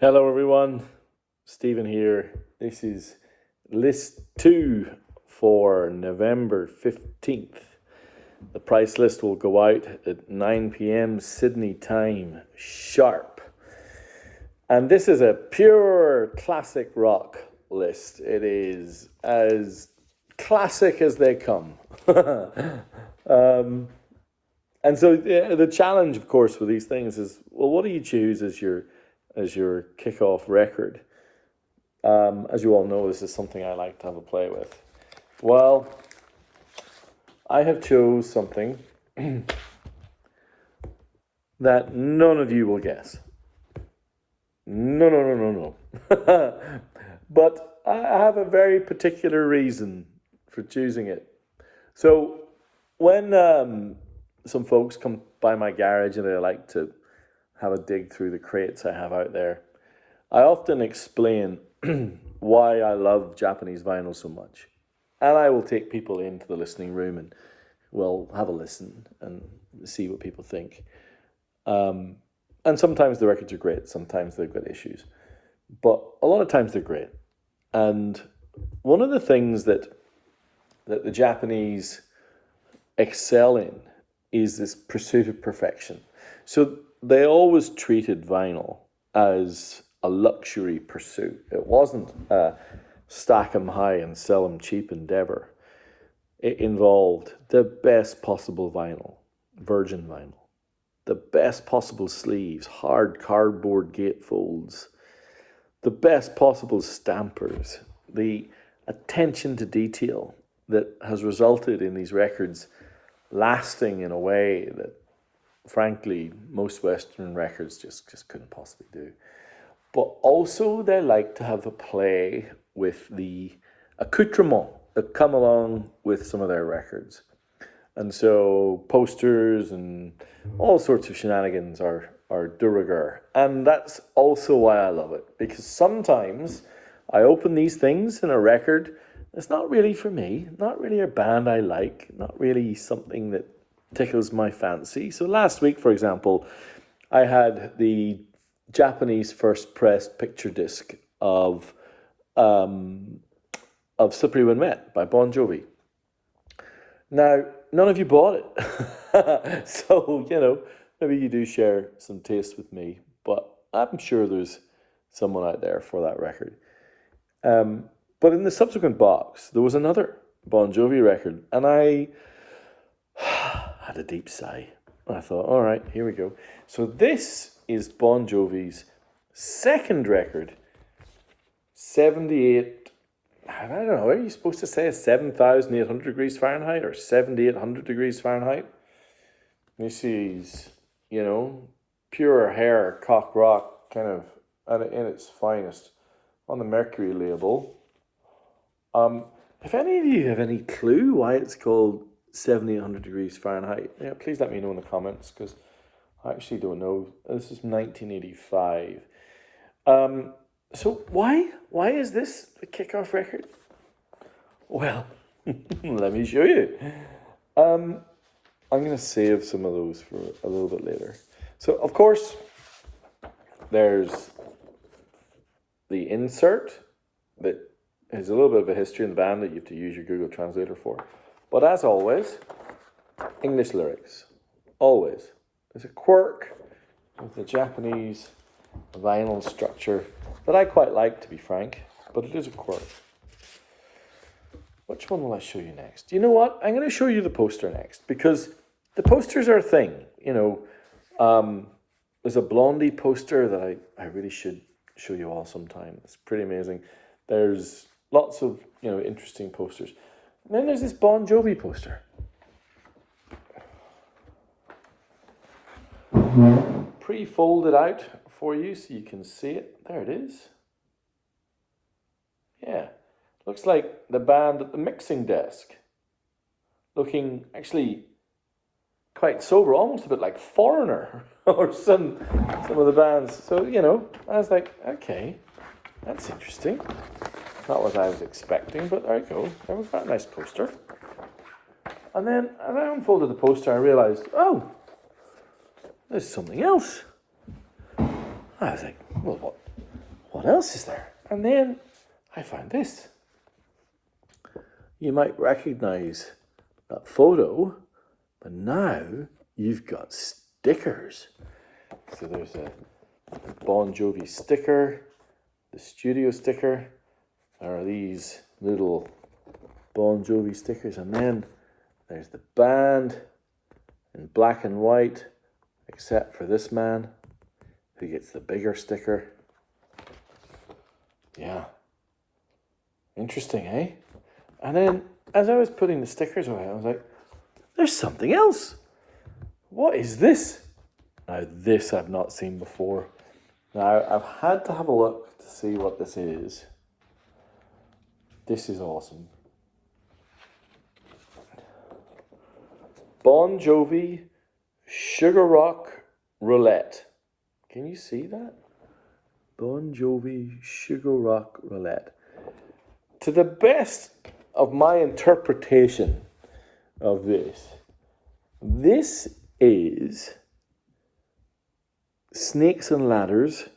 Hello, everyone. Stephen here. This is list 2 for November 15th. The price list will go out at 9 p.m. Sydney time, sharp. And this is a pure classic rock list. It is as classic as they come. And so the challenge, of course, with these things is, well, what do you choose as your kickoff record? As you all know, this is something I like to have a play with. Well, I have chose something that none of you will guess. No. But I have a very particular reason for choosing it. So when some folks come by my garage and they like to have a dig through the crates I have out there, I often explain why I love Japanese vinyl so much. And I will take people into the listening room and we'll have a listen and see what people think. And sometimes the records are great, sometimes they've got issues. But a lot of times they're great. And one of the things that the Japanese excel in is this pursuit of perfection. So they always treated vinyl as a luxury pursuit. It wasn't a stack 'em high and sell 'em cheap endeavor. It involved the best possible vinyl, virgin vinyl, the best possible sleeves, hard cardboard gatefolds, the best possible stampers, the attention to detail that has resulted in these records lasting in a way that, frankly, most Western records just couldn't possibly do. But also they like to have a play with the accoutrement that come along with some of their records. And so posters and all sorts of shenanigans are de rigueur. And that's also why I love it. Because sometimes I open these things in a record, it's not really for me, not really a band I like, not really something that tickles my fancy. So last week, for example, I had the Japanese first press picture disc of Slippery When Wet by Bon Jovi. Now, none of you bought it. So, maybe you do share some taste with me, but I'm sure there's someone out there for that record. But in the subsequent box, there was another Bon Jovi record, and I had a deep sigh. I thought, all right, here we go. So this is Bon Jovi's second record, 78, I don't know, are you supposed to say 7,800 degrees Fahrenheit or 7,800 degrees Fahrenheit? This is, pure hair, cock rock, kind of in its finest on the Mercury label. If any of you have any clue why it's called 7,800 degrees Fahrenheit, please let me know in the comments, because I actually don't know. This is 1985. So why is this the kickoff record? Well, let me show you. I'm going to save some of those for a little bit later. So, of course, there's the insert that is a little bit of a history in the band that you have to use your Google Translator for. But as always, English lyrics. Always. There's a quirk with the Japanese vinyl structure that I quite like, to be frank, but it is a quirk. Which one will I show you next? You know what? I'm going to show you the poster next, because the posters are a thing. There's a Blondie poster that I really should show you all sometime. It's pretty amazing. There's lots of interesting posters. And then there's this Bon Jovi poster. Pre-folded out for you so you can see it. There it is. Yeah. Looks like the band at the mixing desk. Looking actually quite sober, almost a bit like Foreigner or some of the bands. So, I was like, okay, that's interesting. Not what I was expecting, but there you go. There was that nice poster. And then as I unfolded the poster, I realized, oh, there's something else. I was like, well, what else is there? And then I found this. You might recognize that photo, but now you've got stickers. So there's a Bon Jovi sticker, the studio sticker. There are these little Bon Jovi stickers, and then there's the band in black and white, except for this man who gets the bigger sticker. Yeah. Interesting, eh? And then as I was putting the stickers away, I was like, there's something else. What is this? Now, this I've not seen before. Now, I've had to have a look to see what this is. This is awesome. Bon Jovi Sugar Rock Roulette. Can you see that? Bon Jovi Sugar Rock Roulette. To the best of my interpretation of this is Snakes and Ladders,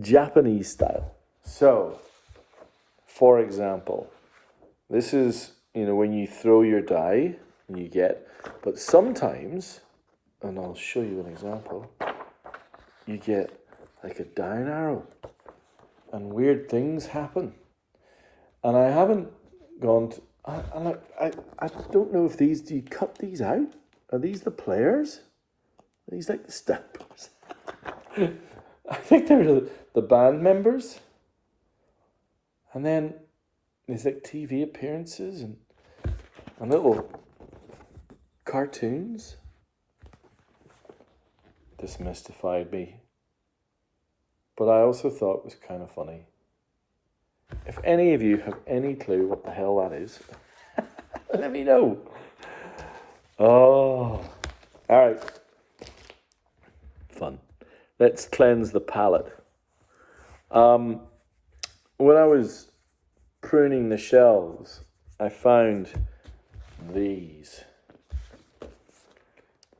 Japanese style. So, for example, this is, when you throw your die and you get, but sometimes, and I'll show you an example, you get like a down arrow and weird things happen. And I haven't gone to, I don't know if do you cut these out? Are these the players? Are these like the steppers? I think they're the band members. And then there's like TV appearances and little cartoons. This mystified me. But I also thought it was kind of funny. If any of you have any clue what the hell that is, let me know. Oh, all right. Fun. Let's cleanse the palate. When I was pruning the shelves, I found these.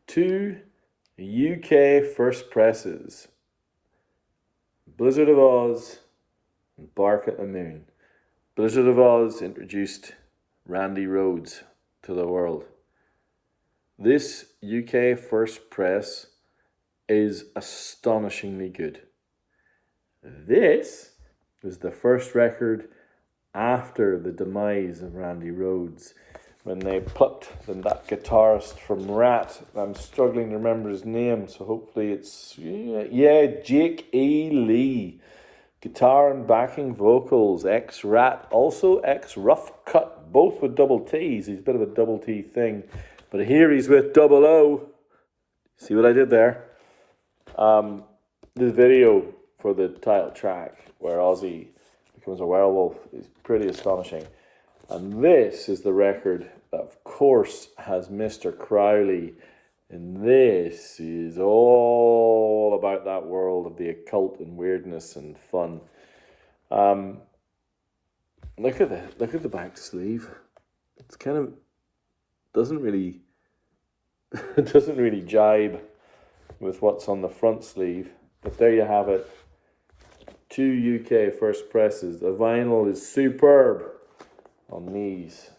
2 UK first presses. Blizzard of Oz and Bark at the Moon. Blizzard of Oz introduced Randy Rhoads to the world. This UK first press is astonishingly good. This was the first record after the demise of Randy Rhoads, when they plucked that guitarist from Rat. I'm struggling to remember his name, so hopefully it's Jake E. Lee. Guitar and backing vocals, ex-Rat, also ex-Rough Cut, both with double T's. He's a bit of a double T thing. But here he's with double O. See what I did there? The video for the title track, where Ozzy becomes a werewolf, is pretty astonishing. And this is the record that, of course, has Mr. Crowley. And this is all about that world of the occult and weirdness and fun. Look at the back sleeve. It's kind of doesn't really jibe with what's on the front sleeve. But there you have it. 2 UK first presses. The vinyl is superb on these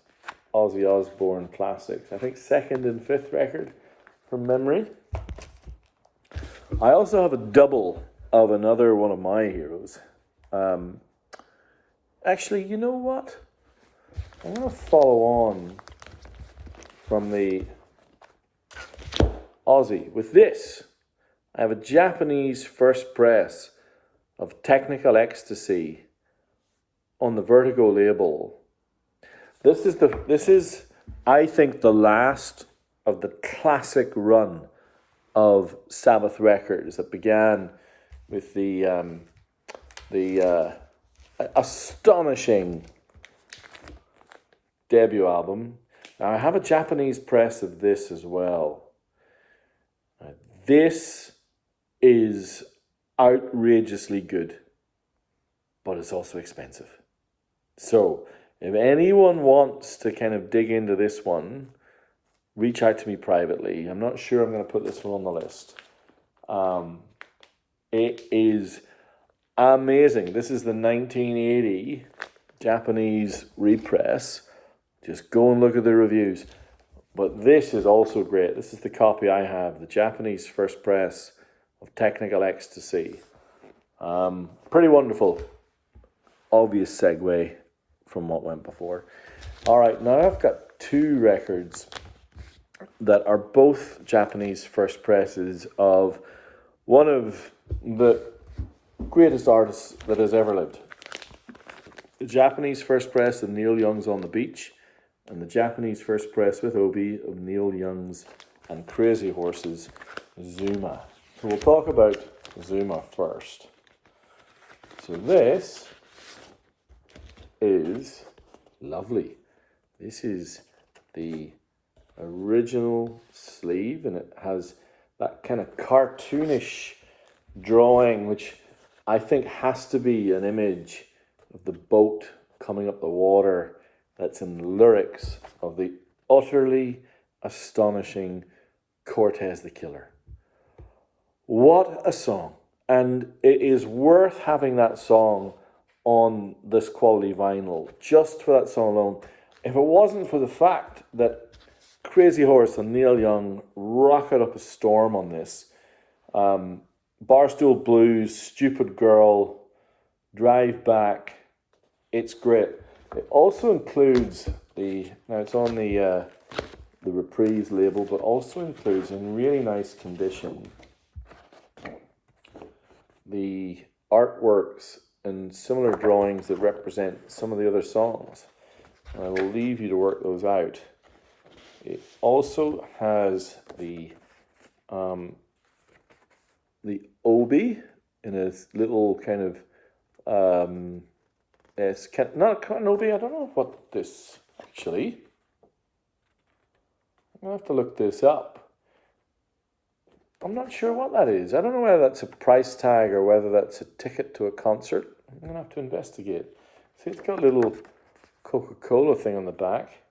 Ozzy Osborne classics. I think 2nd and 5th record from memory. I also have a double of another one of my heroes. Actually, you know what? I'm going to follow on from the Ozzy with this. I have a Japanese first press of Technical Ecstasy on the Vertigo label. This is I think the last of the classic run of Sabbath records that began with the astonishing debut album. Now I have a Japanese press of this as well. This is outrageously good, but it's also expensive. So if anyone wants to kind of dig into this one, reach out to me privately. I'm not sure I'm going to put this one on the list. It is amazing. This is the 1980 Japanese repress. Just go and look at the reviews. But this is also great. This is the copy I have, the Japanese first press of Technical Ecstasy. Pretty wonderful. Obvious segue from what went before. All right, now I've got two records that are both Japanese first presses of one of the greatest artists that has ever lived. The Japanese first press of Neil Young's On the Beach, and the Japanese first press with Obi of Neil Young's and Crazy Horse's Zuma. So we'll talk about Zuma first. So this is lovely. This is the original sleeve, and it has that kind of cartoonish drawing, which I think has to be an image of the boat coming up the water that's in the lyrics of the utterly astonishing Cortez the Killer. What a song. And it is worth having that song on this quality vinyl, just for that song alone. If it wasn't for the fact that Crazy Horse and Neil Young rocket up a storm on this, Barstool Blues, Stupid Girl, Drive Back, it's great. It also includes now it's on the Reprise label, but also includes in really nice condition the artworks and similar drawings that represent some of the other songs. And I will leave you to work those out. It also has the Obi in a little kind of not an Obi. I don't know what this actually. I'm gonna have to look this up. I'm not sure what that is. I don't know whether that's a price tag or whether that's a ticket to a concert. I'm gonna have to investigate. See, it's got a little Coca-Cola thing on the back.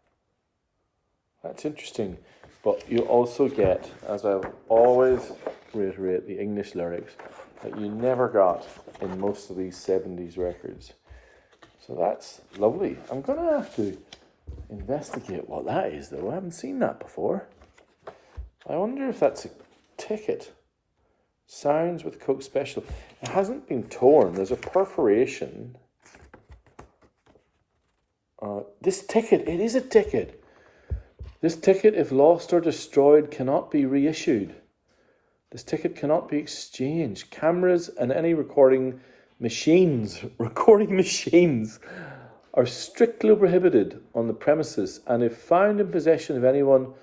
That's interesting. But you also get, as I always reiterate, the English lyrics that you never got in most of these 70s records. So that's lovely. I'm going to have to investigate what that is, though. I haven't seen that before. I wonder if that's a ticket. Sounds with Coke Special. It hasn't been torn. There's a perforation. This ticket, it is a ticket. This ticket, if lost or destroyed, cannot be reissued. This ticket cannot be exchanged. Cameras and any recording machines are strictly prohibited on the premises, and if found in possession of anyone,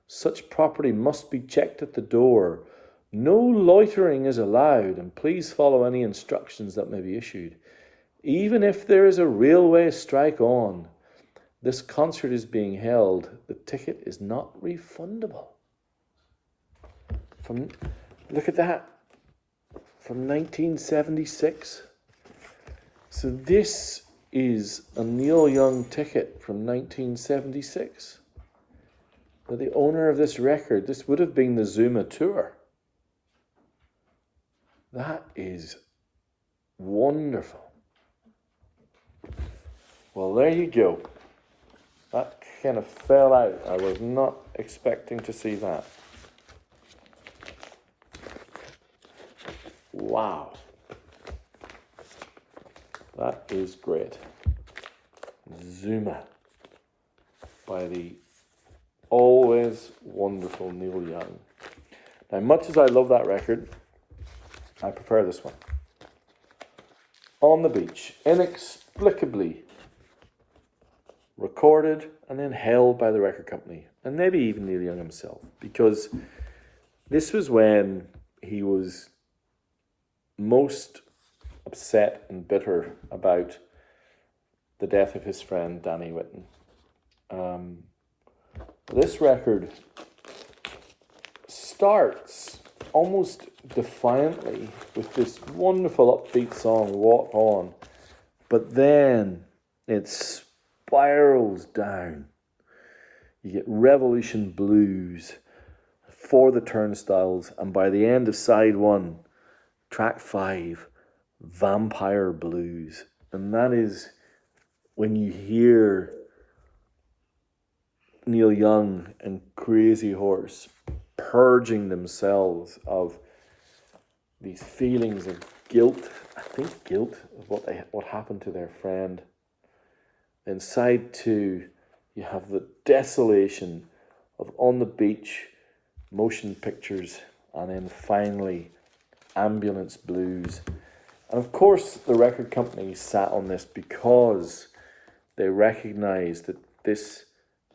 such property must be checked at the door. No loitering is allowed, and please follow any instructions that may be issued. Even if there is a railway strike on, this concert is being held, the ticket is not refundable. Look at that. From 1976. So this is a Neil Young ticket from 1976. But the owner of this record, this would have been the Zuma tour. That is wonderful. Well, there you go. That kind of fell out. I was not expecting to see that. Wow. That is great. Zuma by the always wonderful Neil Young. Now, much as I love that record, I prefer this one. On the Beach, inexplicably recorded and then held by the record company, and maybe even Neil Young himself, because this was when he was most upset and bitter about the death of his friend Danny Whitten. This record starts almost defiantly with this wonderful upbeat song, Walk On, but then it spirals down. You get Revolution Blues, For the Turnstiles, and by the end of side 1, track 5, vampire blues. And that is when you hear Neil Young and Crazy Horse purging themselves of these feelings of guilt. I think guilt of what happened to their friend. Then side two, you have the desolation of On the Beach, motion pictures, and then finally Ambulance Blues. And of course, the record company sat on this because they recognized that this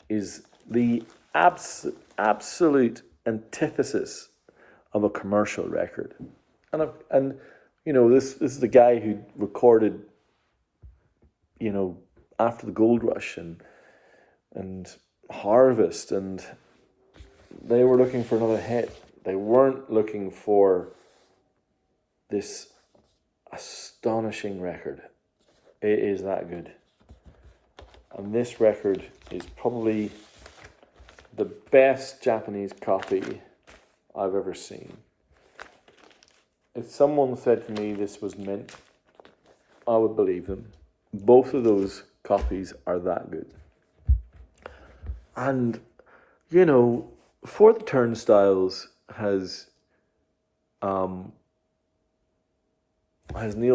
is the absolute antithesis of a commercial record. And you know, this is the guy who recorded, you know, after the gold rush and Harvest, and they were looking for another hit. They weren't looking for this astonishing record. It is that good. And this record is probably the best Japanese copy I've ever seen. If someone said to me this was mint, I would believe them. Both of those copies are that good. And, you know, For the Turnstiles has Neil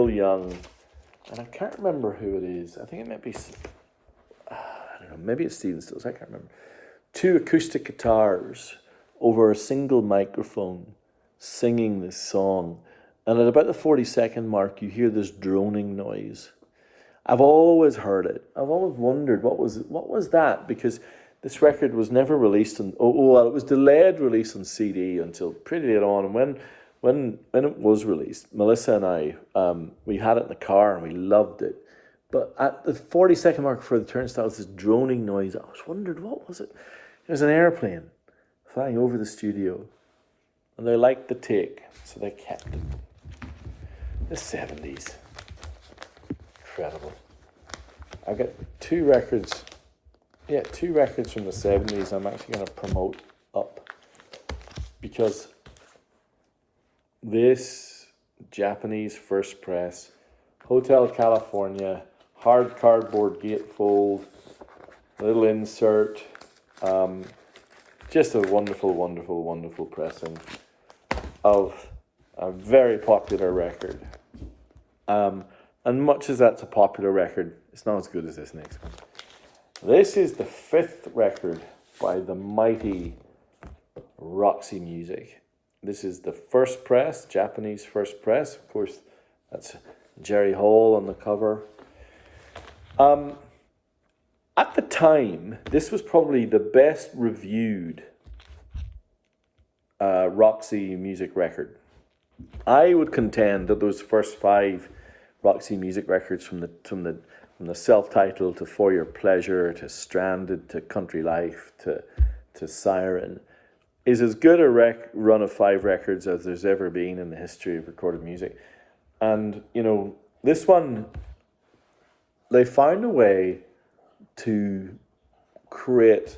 Young, and I can't remember who it is. I think it might be, I don't know, maybe it's Stephen Stills, I can't remember. 2 acoustic guitars over a single microphone singing this song. And at about the 40-second mark, you hear this droning noise. I've always heard it. I've always wondered what was that, because this record was never released on. Well, it was delayed release on CD until pretty late on. And when it was released, Melissa and I, we had it in the car and we loved it. But at the 40-second mark for the Turnstiles, this droning noise. I was wondered, what was it? It was an airplane flying over the studio, and they liked the take, so they kept it. The 70s. Incredible. I got 2 records from the 70s I'm actually going to promote up, because this Japanese first press, Hotel California, hard cardboard gatefold, little insert, just a wonderful, wonderful, wonderful pressing of a very popular record. And much as that's a popular record, it's not as good as this next one. This is the 5th record by the mighty Roxy Music. This is the first press, Japanese first press. Of course, that's Jerry Hall on the cover. At the time, this was probably the best reviewed Roxy Music record. I would contend that those first 5 Roxy Music records, from the self-titled to For Your Pleasure to Stranded to Country Life to Siren, is as good a run of 5 records as there's ever been in the history of recorded music. And, you know, this one, they found a way to create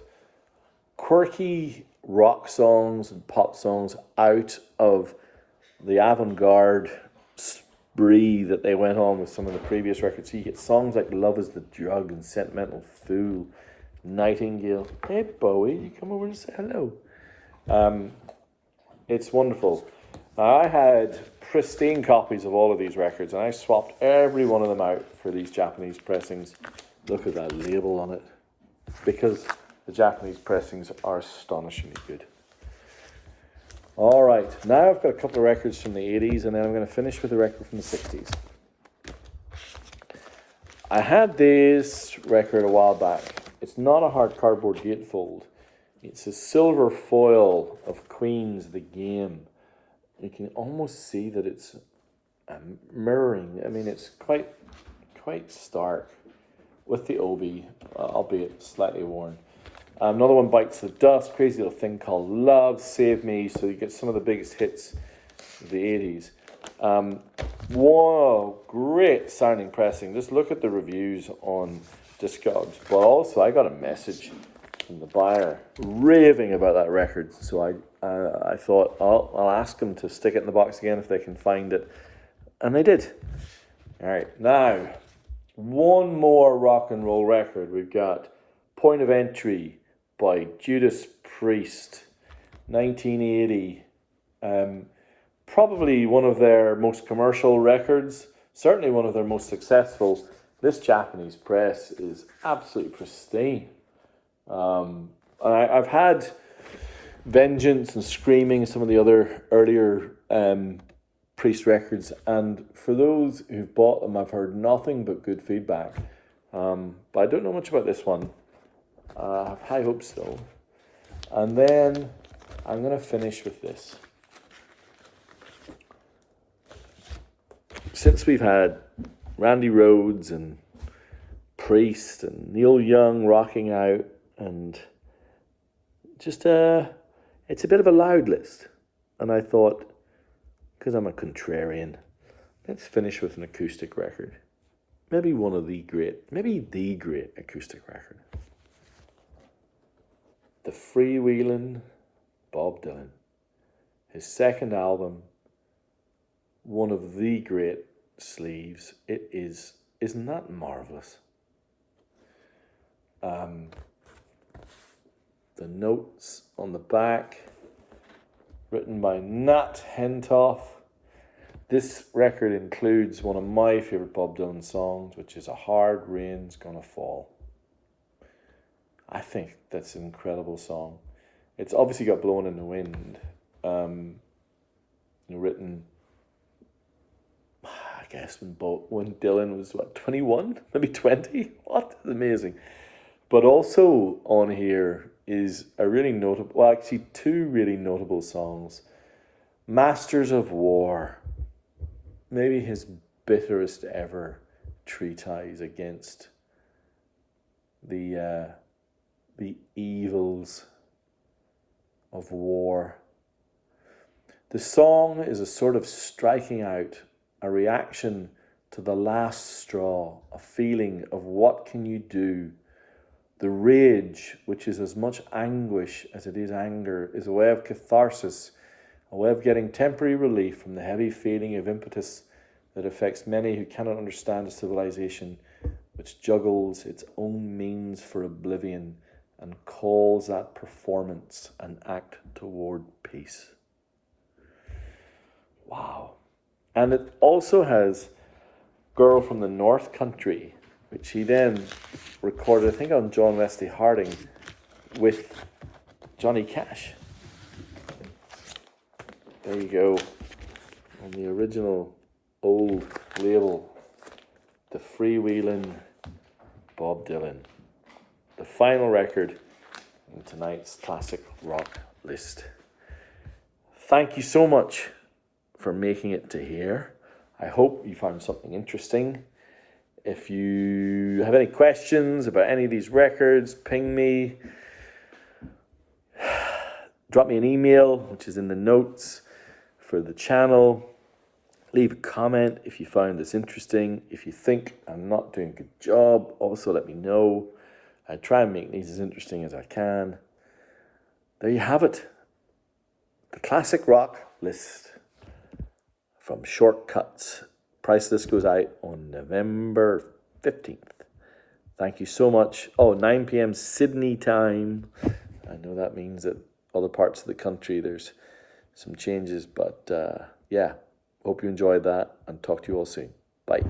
quirky rock songs and pop songs out of the avant-garde spree that they went on with some of the previous records. So you get songs like Love is the Drug and Sentimental Fool, Nightingale. Hey Bowie, you come over to say hello. It's wonderful. I had pristine copies of all of these records, and I swapped every one of them out for these Japanese pressings. Look at that label on it, because the Japanese pressings are astonishingly good. All right, now I've got a couple of records from the 80s, and then I'm going to finish with a record from the 60s. I had this record a while back. It's not a hard cardboard gatefold. It's a silver foil of Queen's The Game. You can almost see that it's mirroring. I mean, it's quite stark with the obi, albeit slightly worn. Another one, Bites the Dust, Crazy Little Thing Called Love, Save Me, so you get some of the biggest hits of the 80s. Whoa, great sounding pressing. Just look at the reviews on Discogs. But also, I got a message from the buyer raving about that record, so I thought, I'll ask them to stick it in the box again if they can find it. And they did. All right, now, one more rock and roll record. We've got Point of Entry by Judas Priest, 1980. Probably one of their most commercial records, certainly one of their most successful. This Japanese press is absolutely pristine. I've had Vengeance and Screaming, some of the other earlier Priest records, and for those who've bought them, I've heard nothing but good feedback. But I don't know much about this one. I have high hopes though. And then I'm going to finish with this. Since we've had Randy Rhoads and Priest and Neil Young rocking out, and just it's a bit of a loud list, and I thought, because I'm a contrarian, let's finish with an acoustic record. Maybe the great acoustic record. The Freewheelin' Bob Dylan. His second album, one of the great sleeves. It is, isn't that marvelous? The notes on the back, written by Nat Hentoff. This record includes one of my favourite Bob Dylan songs, which is A Hard Rain's Gonna Fall. I think that's an incredible song. It's obviously got Blowing in the Wind, written, I guess, when Dylan was, 21? Maybe 20? What? That's amazing. But also on here is a really notable, actually two really notable songs. Masters of War, maybe his bitterest ever treatise against the evils of war. The song is a sort of striking out, a reaction to the last straw, a feeling of what can you do. The rage, which is as much anguish as it is anger, is a way of catharsis, a way of getting temporary relief from the heavy feeling of impetus that affects many who cannot understand a civilization which juggles its own means for oblivion and calls that performance an act toward peace. Wow. And it also has Girl from the North Country, which he then recorded, I think, on John Wesley Harding with Johnny Cash. There you go. On the original old label, the Freewheelin' Bob Dylan. The final record in tonight's classic rock list. Thank you so much for making it to here. I hope you found something interesting. If you have any questions about any of these records, ping me. Drop me an email, which is in the notes for the channel. Leave a comment if you found this interesting. If you think I'm not doing a good job, also let me know. I try and make these as interesting as I can. There you have it. The classic rock list from Shortcuts. Price list goes out on November 15th. Thank you so much. 9 p.m. Sydney time. I know that means that other parts of the country there's some changes, but yeah, hope you enjoyed that and talk to you all soon. Bye.